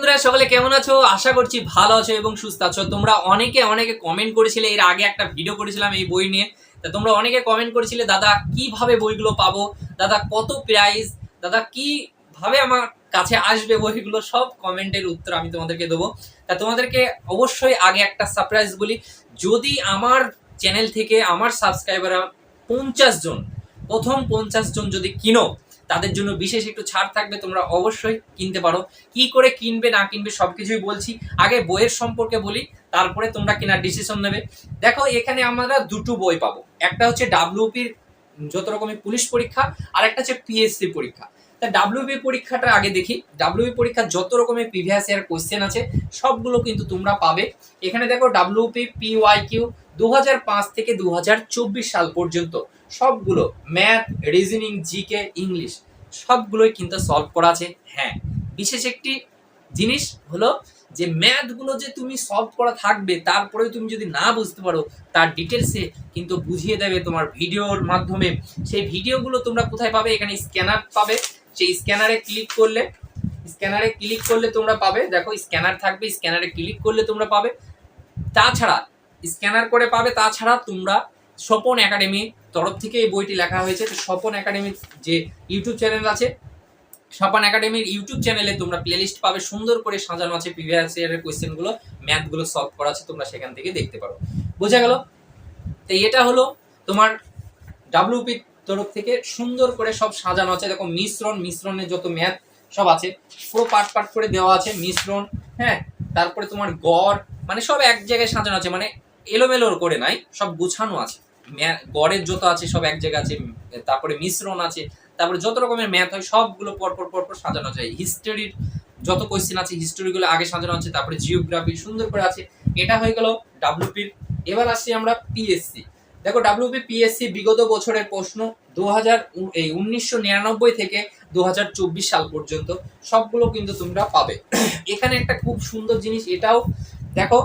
বন্ধুরা সকলে কেমন আছো? আশা করছি ভালো আছো এবং সুস্থ আছো। তোমরা অনেকে কমেন্ট করেছিলে, এর আগে একটা ভিডিও করেছিলাম এই বই নিয়ে। তা তোমরা অনেকে কমেন্ট করেছিলে, দাদা কিভাবে বইগুলো পাবো, দাদা কত প্রাইস, দাদা কিভাবে আমার কাছে আসবে বইগুলো, সব কমেন্টের উত্তর আমি তোমাদেরকে দেবো। তা তোমাদেরকে অবশ্যই আগে একটা সারপ্রাইজ বলি, যদি আমার চ্যানেল থেকে আমার সাবস্ক্রাইবাররা 50 জন, প্রথম 50 জন যদি কিনো, তাদের জন্য বিশেষ একটু ছাড় থাকবে। তোমরা অবশ্যই কিনতে পারো। কি করে কিনবে না কিনবে সবকিছুই বলছি। আগে বইয়ের সম্পর্কে বলি, তারপরে তোমরা কেনার ডিসিশন নেবে। দেখো, এখানে আমরা দুটো বই পাবো। একটা হচ্ছে ডাব্লিউপির যত রকমের পুলিশ পরীক্ষা, আর একটা হচ্ছে পিএসসি পরীক্ষা। তা ডাব্লিউপি পরীক্ষাটা আগে দেখি। ডাব্লিউপি পরীক্ষার যত রকমের প্রিভিয়াস ইয়ার কোশ্চেন আছে সবগুলো কিন্তু তোমরা পাবে। এখানে দেখো ডাব্লিউপি পিওয়াইকিউ 2005 থেকে 2024 সাল পর্যন্ত সবগুলো ম্যাথ, রিজনিং, জিকে, ইংলিশ সবগুলোই কিন্তু সলভ করা আছে। হ্যাঁ, বিশেষ একটি জিনিস হলো যে ম্যাথগুলো যে তুমি সলভ করা থাকবে, তারপরেও তুমি যদি না বুঝতে পারো, তার ডিটেলসে কিন্তু বুঝিয়ে দেবে তোমার ভিডিওর মাধ্যমে। সেই ভিডিওগুলো তোমরা কোথায় পাবে? এখানে স্ক্যানার পাবে। সেই স্ক্যানারে ক্লিক করলে তোমরা পাবে। দেখো, স্ক্যানার থাকবে, স্ক্যানারে ক্লিক করলে তোমরা পাবে। তাছাড়া স্ক্যানার করে পাবে। তাছাড়া তোমরা স্বপন একাডেমি তরফ থেকে এই বইটি লেখা হয়েছে। তো স্বপন একাডেমির যে ইউটিউব চ্যানেল আছে, স্বপন একাডেমির ইউটিউব চ্যানেলে তোমরা প্লেলিস্ট পাবে, সুন্দর করে সাজানো আছে। প্রিভিয়াস ইয়ারের কোয়েশ্চেনগুলো, ম্যাথগুলো সলভ করা আছে, তোমরা সেখান থেকে দেখতে পারো। বোঝা গেল? তো এটা হলো তোমার ডাব্লিউপি তরফ থেকে সুন্দর করে সব সাজানো আছে। দেখো, মিশ্রণের যত ম্যাথ সব আছে, পুরো পার্ট করে দেওয়া আছে। মিশ্রণ, হ্যাঁ, তারপরে তোমার গড়, মানে সব এক জায়গায় সাজানো আছে, মানে এলোমেলোর করে নাই, সব গুছানো আছে। গড়ের যত আছে সব এক জায়গায় আছে, তারপরে মিশ্রণ আছে, তারপরে যত রকমের ম্যাথ হয় সবগুলো পরপর সাজানো আছে। হিস্টোরির যত কোয়েশ্চেন আছে হিস্টোরিগুলো আগে সাজানো আছে, তারপরে জিওগ্রাফি সুন্দর করে আছে। এটা হয়ে গেল ডাব্লিউপির। এবার আসছি আমরা পিএসসি। দেখো, ডাব্লিউপি পিএসসি বিগত বছরের প্রশ্ন 1999 থেকে 2024 সাল পর্যন্ত সবগুলো কিন্তু তোমরা পাবে। এখানে একটা খুব সুন্দর জিনিস, এটাও দেখো।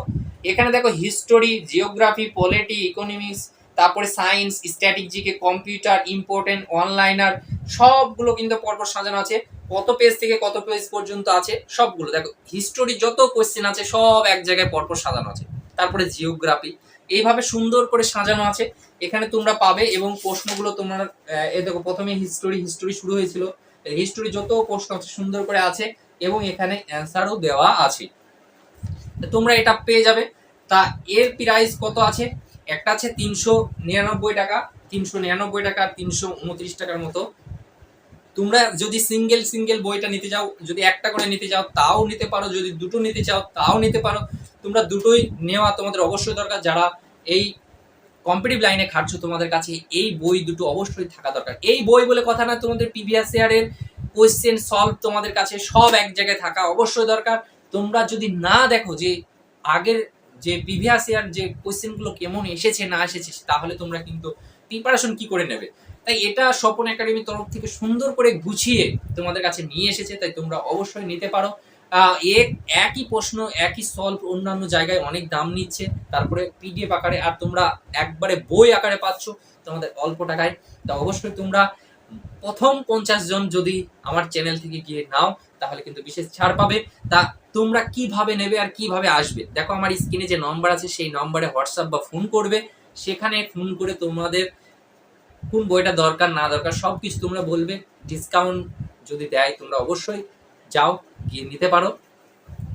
এখানে দেখো হিস্টোরি, জিওগ্রাফি, পলিটি, ইকোনমিক্স, তারপরে science, static, GK, computer, important, অনলাইনার সবগুলো কিন্তু পরপর সাজানো আছে। কত পেজ থেকে কত পেজ পর্যন্ত আছে সবগুলো দেখো। হিস্টোরি যত কোয়েশ্চেন আছে সব এক জায়গায় পরপর সাজানো আছে। তারপরে জিওগ্রাফি এইভাবে সুন্দর করে সাজানো আছে, এখানে তোমরা পাবে। এবং প্রশ্নগুলো তোমরা এই দেখো, প্রথমে হিস্টোরি শুরু হয়েছিল, হিস্টোরি যত প্রশ্ন আছে সুন্দর করে আছে, এবং এখানে অ্যান্সারও দেওয়া আছে। তোমরা এটা পেয়ে যাবে। তা এর প্রাইস কত আছে? একটা আছে 399 টাকা, 399 টাকা, 329 টাকার মতো। তোমরা যদি সিঙ্গেল বইটা নিতে চাও, যদি একটা করে নিতে চাও তাও নিতে পারো, যদি দুটো নিতে চাও তাও নিতে পারো। তোমরা দুটোই নেওয়া তোমাদের অবশ্যই দরকার। যারা এই কম্পিটিটিভ লাইনে খাটছো, তোমাদের কাছে এই বই দুটো অবশ্যই থাকা দরকার। এই বই বলে কথা না, তোমাদের প্রিভিয়াস ইয়ারের কোয়েশ্চেন সলভ তোমাদের কাছে সব এক জায়গায় থাকা অবশ্যই দরকার। তোমরা যদি না দেখো যে আগের যে প্রিভিয়াস ইয়ার যে কোয়েশ্চেনগুলো কেমন এসেছে না এসেছে, তাহলে তোমরা কিন্তু প্রিপারেশন কি করে নেবে? তাই এটা স্বপন একাডেমির তরফ থেকে সুন্দর করে গুছিয়ে তোমাদের কাছে নিয়ে এসেছে, তাই তোমরা অবশ্যই নিতে পারো। একই প্রশ্ন একই সলভ অন্যান্য জায়গায় অনেক দাম নিচ্ছে, তারপরে পিডিএফ আকারে, আর তোমরা একবারে বই আকারে পাচ্ছ তোমাদের অল্প টাকায়। তা অবশ্যই তোমরা প্রথম 50 জন যদি আমার চ্যানেল থেকে গিয়ে নাও, তাহলে কিন্তু বিশেষ ছাড় পাবে। তা তোমরা কিভাবে নেবে আর কিভাবে আসবে, দেখো আমার স্ক্রিনে যে নম্বর আছে সেই নম্বরে হোয়াটসঅ্যাপ বা ফোন করবে। সেখানে ফোন করে তোমাদের কোন বইটা দরকার না দরকার সব কিছু তোমরা বলবে। ডিসকাউন্ট যদি দেয় তোমরা অবশ্যই যাও, গিয়ে নিতে পারো,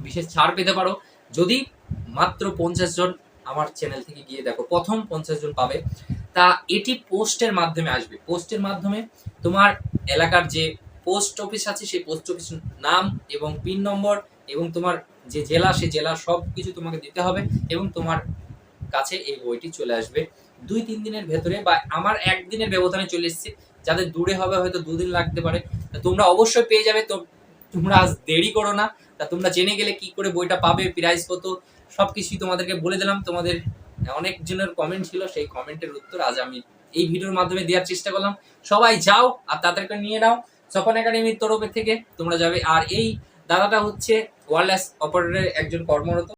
বিশেষ ছাড় পেতে পারো। যদি মাত্র 50 জন আমার চ্যানেল থেকে গিয়ে দেখো, প্রথম 50 জন পাবে। তা এটি পোস্টের মাধ্যমে আসবে। পোস্টের মাধ্যমে তোমার এলাকার যে পোস্ট অফিস আছে সেই পোস্ট অফিস নাম এবং পিন নম্বর এবং তোমার যে জেলা, সে জেলা সব কিছু তোমাকে দিতে হবে, এবং তোমার কাছে এই বইটি চলে আসবে 2-3 দিনের ভেতরে, বা আমার একদিনের ব্যবধানে চলে এসেছে। যাদের দূরে হবে হয়তো 2 দিন লাগতে পারে। তা তোমরা অবশ্যই পেয়ে যাবে। তো তোমরা আজ দেরি করো না। তা তোমরা জেনে গেলে কি করে বইটা পাবে, প্রাইস কত, সবকিছুই তোমাদেরকে বলে দিলাম। তোমাদের অনেক জনের কমেন্ট ছিল, সেই কমেন্টের উত্তর আজ আমি এই ভিডিওর মাধ্যমে দেওয়ার চেষ্টা করলাম। সবাই যাও আর তাদেরকে নিয়ে নাও। স্বপন একাডেমির তরফ থেকে তোমরা যাবে। আর এই দাদাটা হচ্ছে ওয়্যারলেস অপারেটরের একজন কর্মরত।